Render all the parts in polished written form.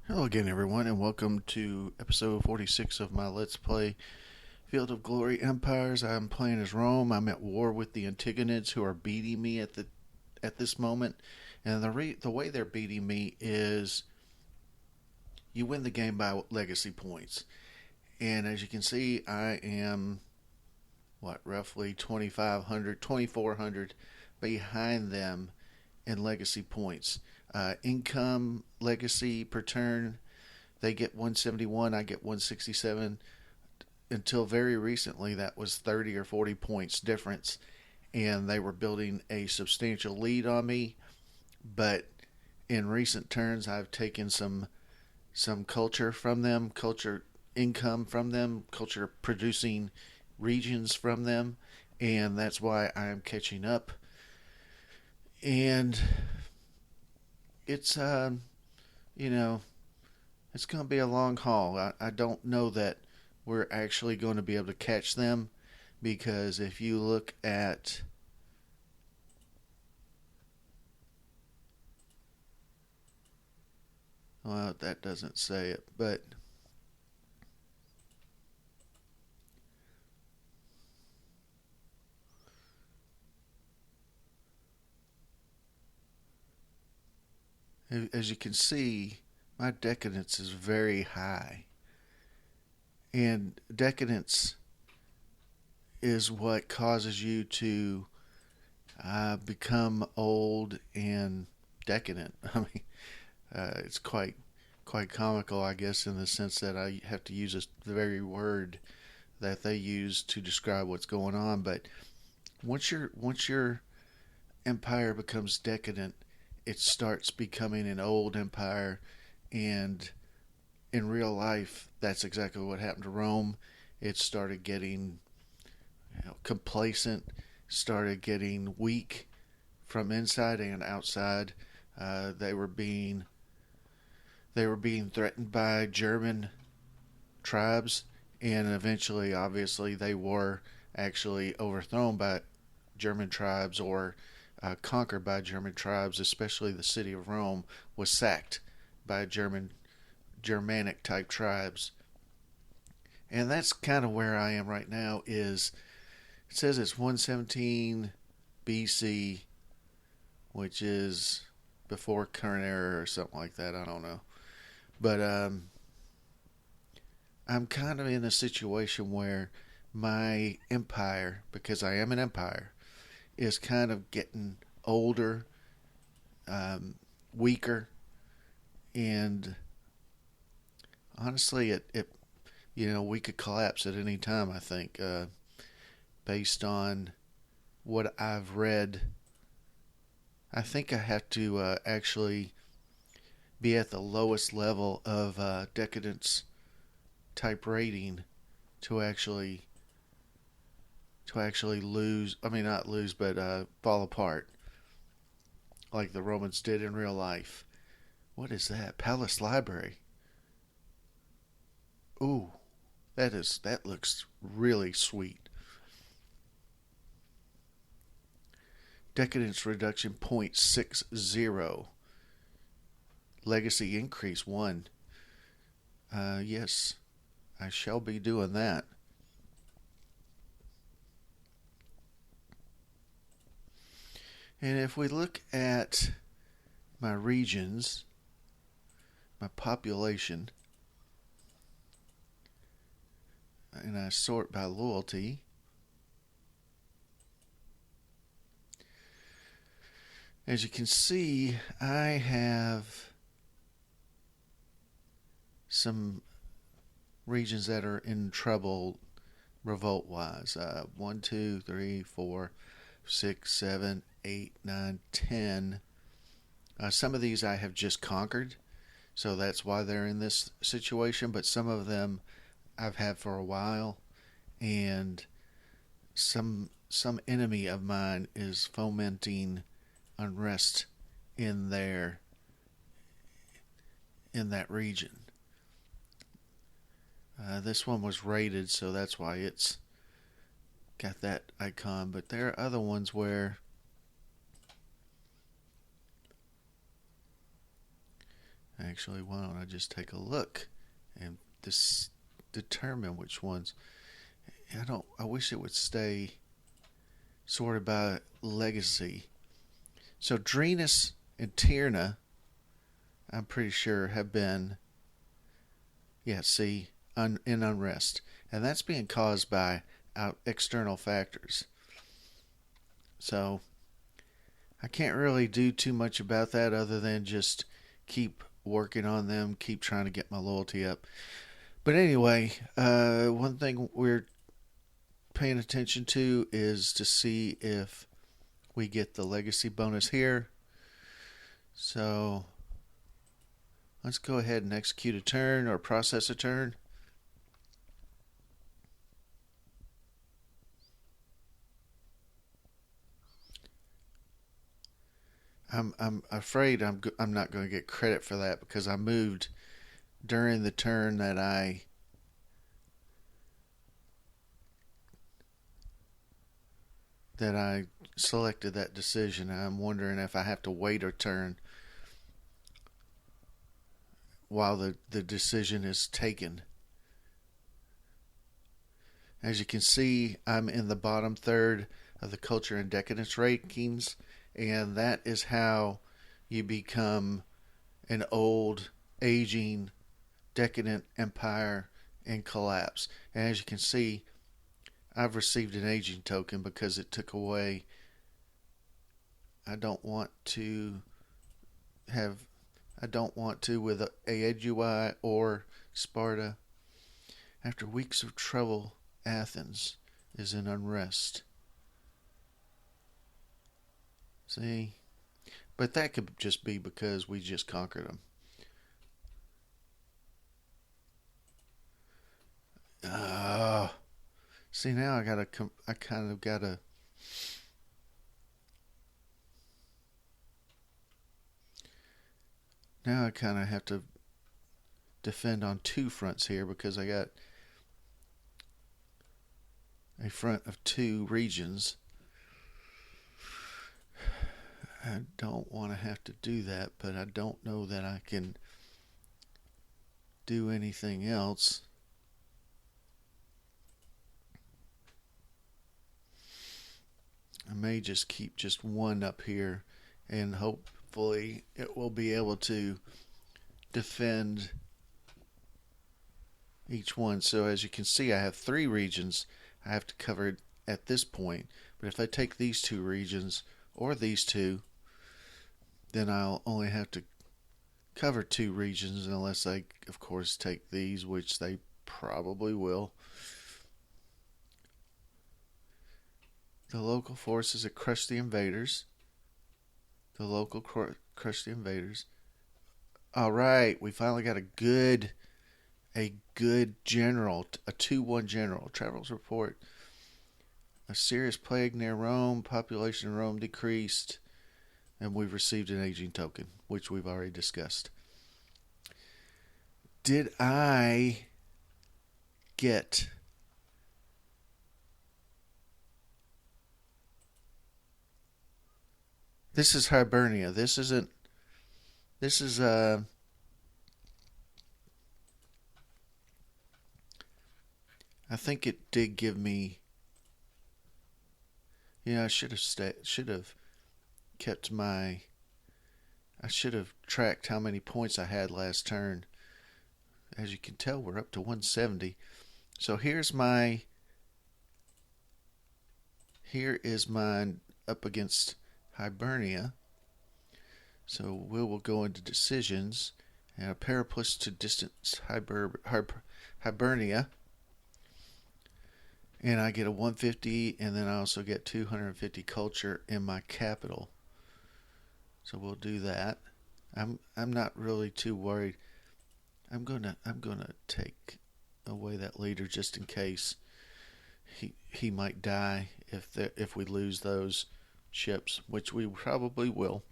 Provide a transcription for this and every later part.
Hello again, everyone, and welcome to episode 46 of my Let's Play Field of Glory Empires. I'm playing as Rome. I'm at war with the Antigonids, who are beating me at this moment. And the way they're beating me is you win the game by legacy points. And as you can see, I am roughly 2,500, 2,400 behind them in legacy points. Income legacy per turn, they get 171, I get 167. Until very recently, that was 30 or 40 points difference, and they were building a substantial lead on me. But in recent turns, I've taken some culture from them, culture income from them, culture producing regions from them, and that's why I am catching up. And it's you know it's going to be a long haul. I don't know that we're actually going to be able to catch them, because if you look at, well, that doesn't say it, but as you can see, my decadence is very high. And decadence is what causes you to become old and decadent. I mean, it's quite comical, I guess, in the sense that I have to use the very word that they use to describe what's going on. But once your empire becomes decadent, it starts becoming an old empire, and in real life, that's exactly what happened to Rome. It started getting complacent, started getting weak from inside and outside. Uh, they were being they were being threatened by German tribes, and eventually, obviously, they were actually overthrown by German tribes, or conquered by German tribes. Especially the city of Rome was sacked by Germanic type tribes, and that's kind of where I am right now. Is it says it's 117 BC, which is before current era or something like that. I don't know, but I'm kind of in a situation where my empire, because I am an empire, is kind of getting older, um, weaker, and honestly, it we could collapse at any time. I think, based on what I've read, I think I have to actually be at the lowest level of decadence type rating to actually lose. I mean, not lose, but fall apart like the Romans did in real life. What is that? Palace Library. Ooh, that looks really sweet. Decadence reduction 0.60. Legacy increase 1. Yes, I shall be doing that. And if we look at my regions, my population, and I sort by loyalty, as you can see, I have some regions that are in trouble revolt wise. 1, 2, 3, 4, 6, 7, 8, 9, 10. Some of these I have just conquered, so that's why they're in this situation, but some of them I've had for a while, and some enemy of mine is fomenting unrest in there in that region. This one was raided, so that's why it's got that icon. But there are other ones Actually, why don't I just take a look and this determine which ones? I wish it would stay sorted by legacy. So Drenus and Tierna, I'm pretty sure, have been, yeah, see, in unrest. And that's being caused by external factors. So I can't really do too much about that other than just keep working on them, keep trying to get my loyalty up. But anyway, one thing we're paying attention to is to see if we get the legacy bonus here. So let's go ahead and execute a turn or process a turn. I'm afraid I'm not going to get credit for that because I moved during the turn that I selected that decision. I'm wondering if I have to wait a turn while the decision is taken. As you can see, I'm in the bottom third of the culture and decadence rankings, and that is how you become an old, aging, decadent empire and collapse. And as you can see, I've received an aging token because it took away. I don't want to have. I don't want to with Aedui or Sparta. After weeks of trouble, Athens is in unrest. See? But that could just be because we just conquered them. See, now I kind of gotta. Now I kind of have to defend on two fronts here because I got a front of two regions. I don't want to have to do that, but I don't know that I can do anything else. I may just keep just one up here and hopefully it will be able to defend each one. So as you can see, I have three regions I have to cover at this point. But if I take these two regions or these two, then I'll only have to cover two regions unless I, of course, take these, which they probably will. The local forces that crush the invaders. The local crush the invaders. All right, we finally got a good general, a 2-1 general. Travels report a serious plague near Rome. Population in Rome decreased. And we've received an aging token, which we've already discussed. Did I get this is Hibernia. This isn't this is I think it did give me. Yeah, I should have kept my. I should have tracked how many points I had last turn. As you can tell, we're up to 170. So here is mine up against Hibernia. So we will go into decisions and a periplus to distance Hibernia. And I get a 150, and then I also get 250 culture in my capital. So we'll do that. I'm not really too worried. I'm gonna take away that leader just in case he might die if we lose those ships, which we probably will.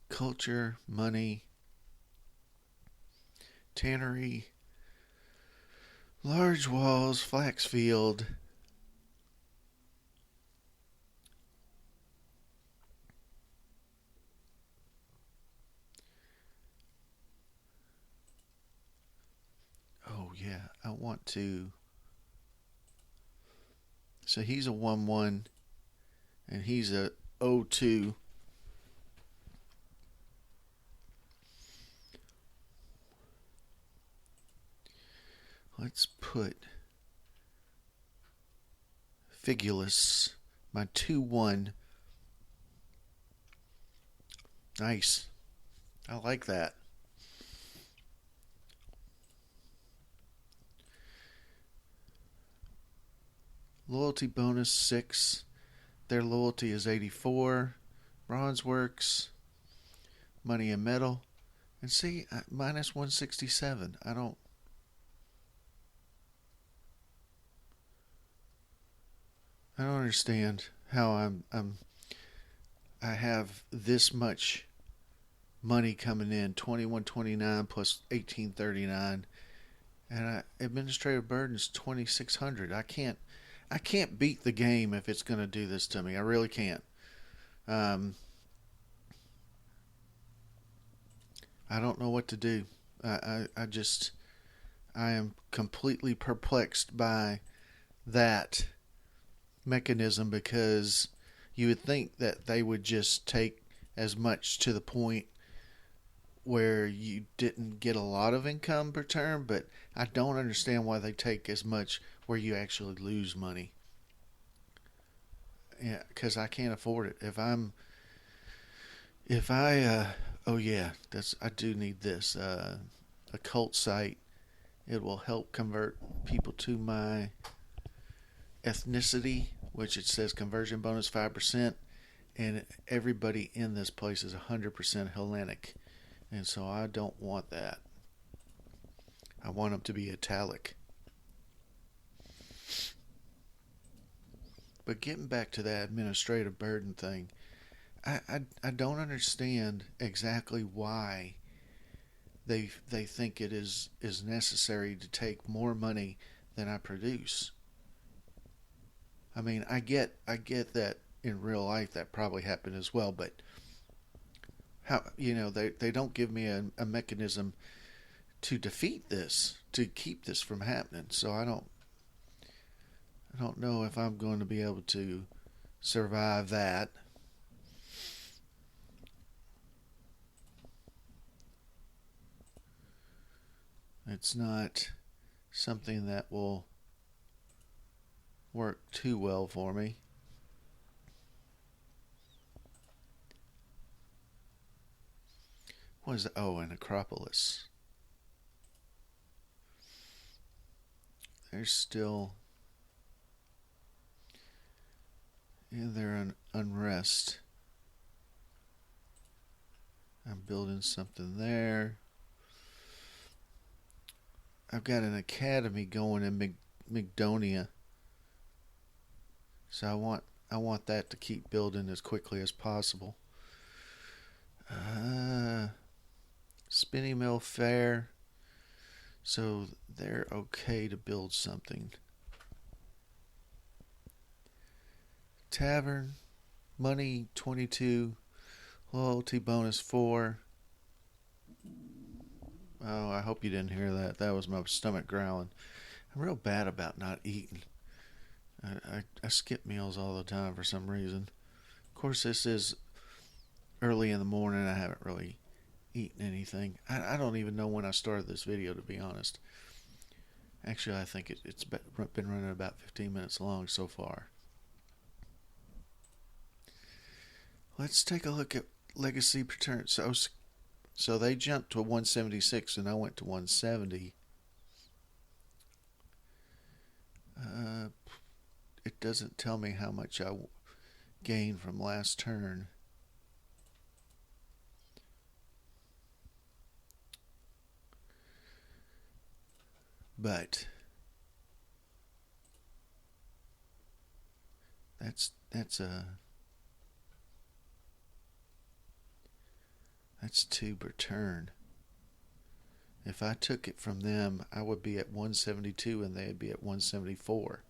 Culture, money, tannery, Large walls, flax field. Oh, yeah, I want to. So he's a 1-1, and he's a 0-2. Let's put Figulus, my 2-1. Nice. I like that. Loyalty bonus 6. Their loyalty is 84. Bronze works. Money and metal. And see, minus 167. I don't understand how I have this much money coming in, 2129 plus 1839, and administrative burden is 2600. I can't beat the game if it's going to do this to me. I really can't. Um, I don't know what to do. I am completely perplexed by that mechanism, because you would think that they would just take as much to the point where you didn't get a lot of income per turn, but I don't understand why they take as much where you actually lose money. Yeah, because I can't afford it. If I, oh yeah, I do need this. A cult site. It will help convert people to my ethnicity, which it says conversion bonus 5%, and everybody in this place is 100% Hellenic, and so I don't want that. I want them to be italic. But getting back to that administrative burden thing, I don't understand exactly why they think it is necessary to take more money than I produce. I mean, I get that in real life that probably happened as well, but how, they don't give me a mechanism to defeat this, to keep this from happening. So I don't know if I'm going to be able to survive that. It's not something that will work too well for me. What is it? Oh, an Acropolis. There's still in there an unrest. I'm building something there. I've got an academy going in Migdonia, so I want that to keep building as quickly as possible. Spinning Mill Fair, so they're okay to build something. Tavern, money 22, loyalty bonus 4. Oh, I hope you didn't hear that. That was my stomach growling. I'm real bad about not eating. I skip meals all the time for some reason. Of course, this is early in the morning. I haven't really eaten anything. I don't even know when I started this video, to be honest. Actually, I think it's been running about 15 minutes long so far. Let's take a look at legacy return. So they jumped to 176 and I went to 170. It doesn't tell me how much I gained from last turn. But that's 2 per turn, If I took it from them, I would be at 172 and they'd be at 174.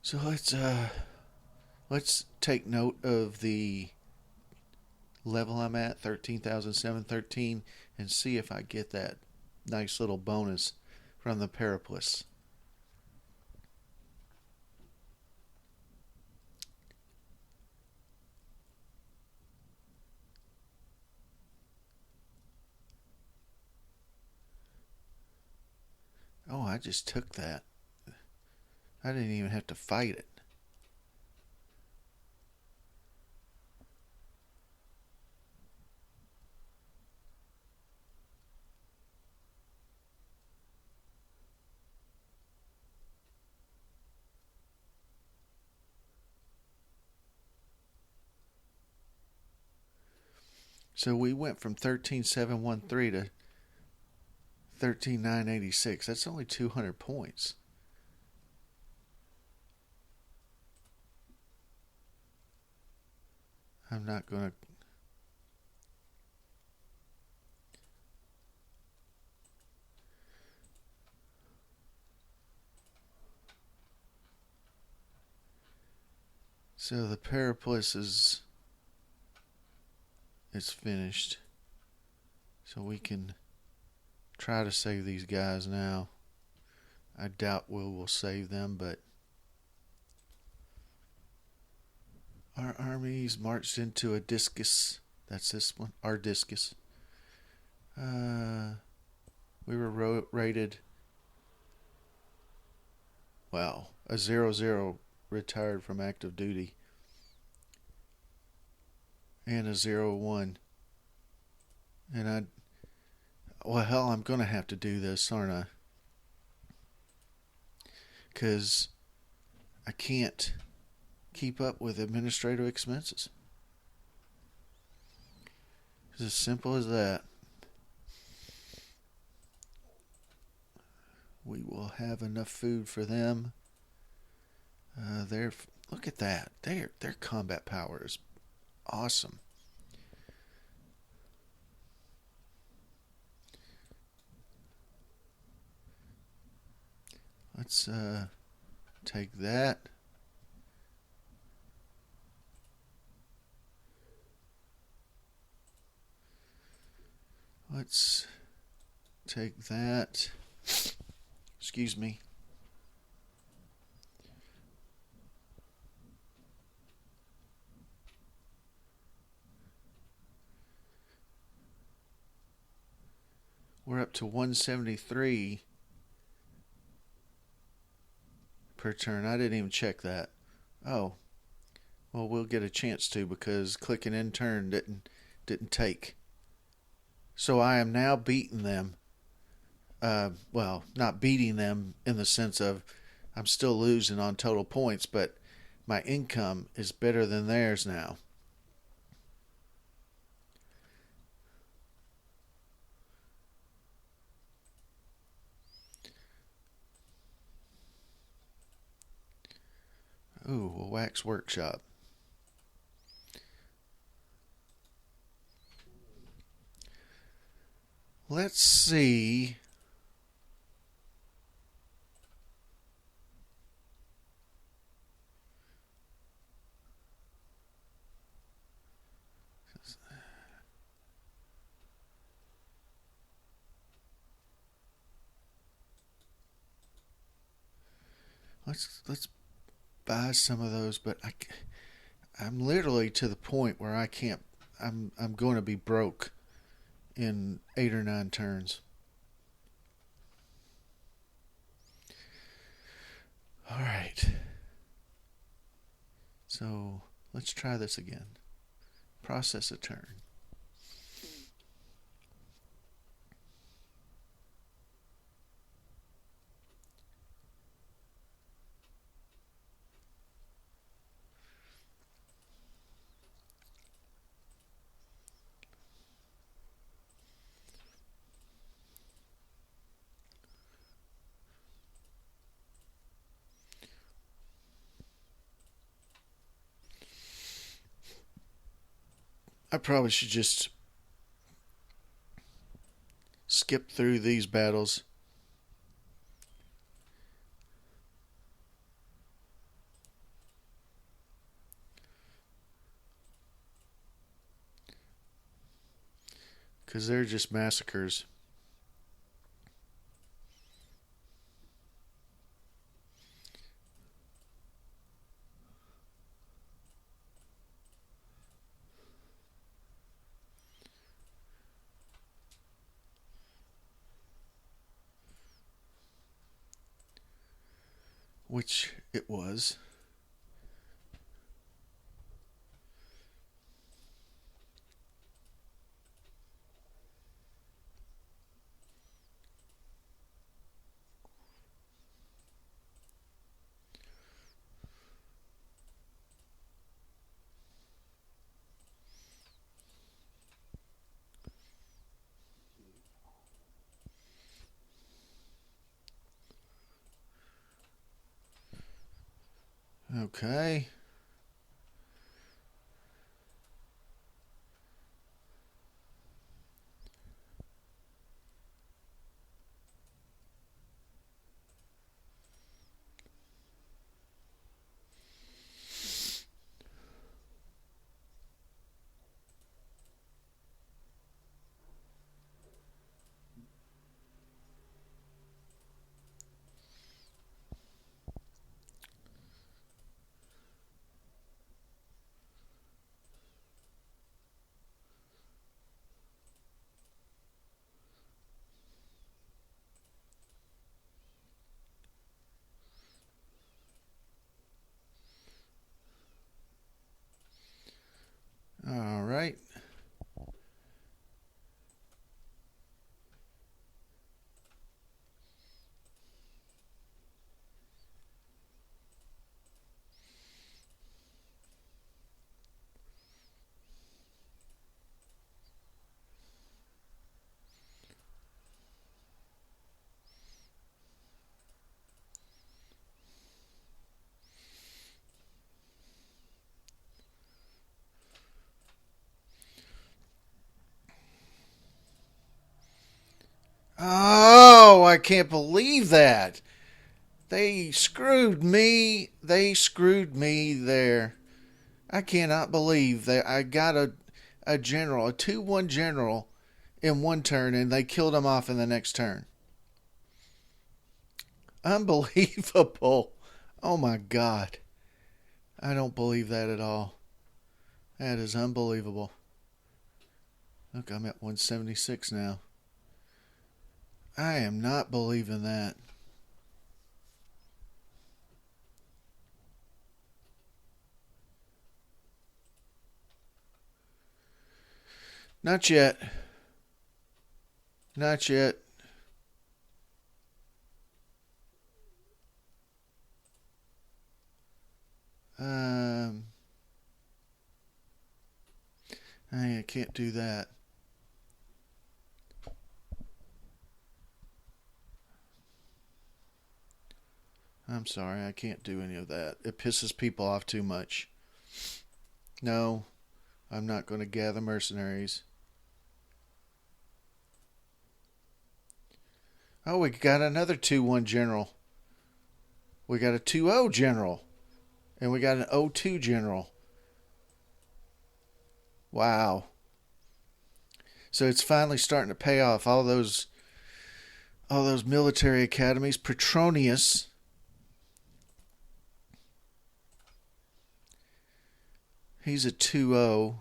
So let's take note of the level I'm at, 13,713, and see if I get that nice little bonus from the Periplus. Oh, I just took that. I didn't even have to fight it. So we went from 13,713 to 13,986. That's only 200 points. I'm not going to. So the Periplus is finished. So we can try to save these guys now. I doubt we'll save them, but our armies marched into a discus. That's this one, our discus. We were rated. Wow, a 0-0 retired from active duty, and a 0-1. And well, hell, I'm gonna have to do this, aren't I? Because I can't keep up with administrative expenses. It's as simple as that. We will have enough food for them. Look at that. Their combat power is awesome. Let's take that. Let's take that. Excuse me. We're up to 173 per turn. I didn't even check that. Oh, well, we'll get a chance to because clicking in turn didn't take. So I am now beating them. Well, not beating them in the sense of I'm still losing on total points, but my income is better than theirs now. Ooh, a wax workshop. Let's see. Let's buy some of those, but I'm literally to the point where I can't. I'm going to be broke in 8 or 9 turns. All right. So let's try this again. Process a turn. I probably should just skip through these battles. Because they're just massacres. Which it was. Okay. All right. Oh, I can't believe that. They screwed me. They screwed me there. I cannot believe that I got a general, a 2-1 general in one turn, and they killed him off in the next turn. Unbelievable. Oh my God. I don't believe that at all. That is unbelievable. Look, I'm at 176 now. I am not believing that. Not yet. Not yet. Um, I can't do that. I'm sorry, I can't do any of that. It pisses people off too much. No, I'm not going to gather mercenaries. Oh, we got another 2-1 general. We got a 2-0 general. And we got an 0-2 general. Wow. So it's finally starting to pay off. All those military academies. Petronius. He's a 2-0.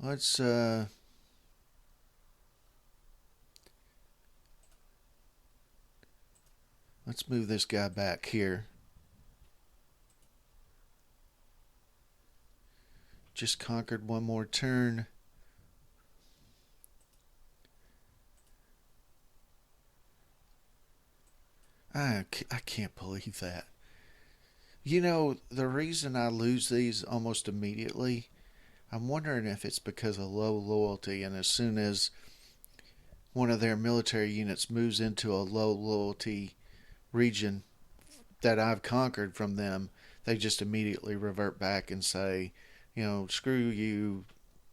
Let's let's move this guy back here. Just conquered one more turn. I can't believe that. You know, the reason I lose these almost immediately, I'm wondering if it's because of low loyalty, and as soon as one of their military units moves into a low loyalty region that I've conquered from them, they just immediately revert back and say, screw you,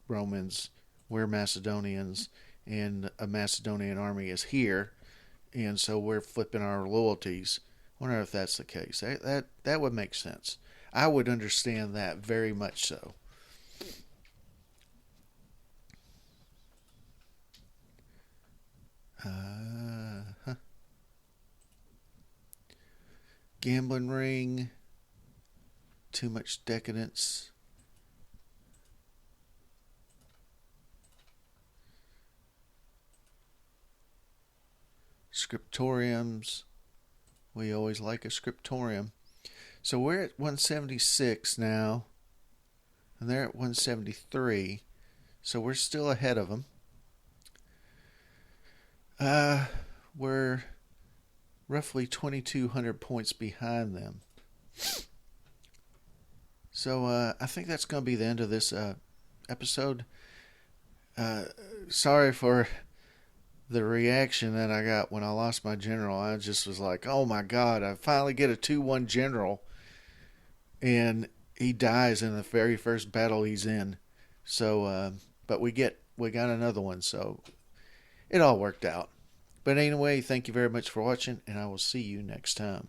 Romans. we're Macedonians and a Macedonian army is here, and so we're flipping our loyalties. I wonder if that's the case. That would make sense. I would understand that very much so. Uh, Gambling ring. Too much decadence. Scriptoriums. We always like a scriptorium. So we're at 176 now, and they're at 173. So we're still ahead of them. We're roughly 2,200 points behind them. So I think that's going to be the end of this episode. Sorry for the reaction that I got when I lost my general. I just was like, oh my God, I finally get a 2-1 general. And he dies in the very first battle he's in. So, but we got another one. So it all worked out. But anyway, thank you very much for watching, and I will see you next time.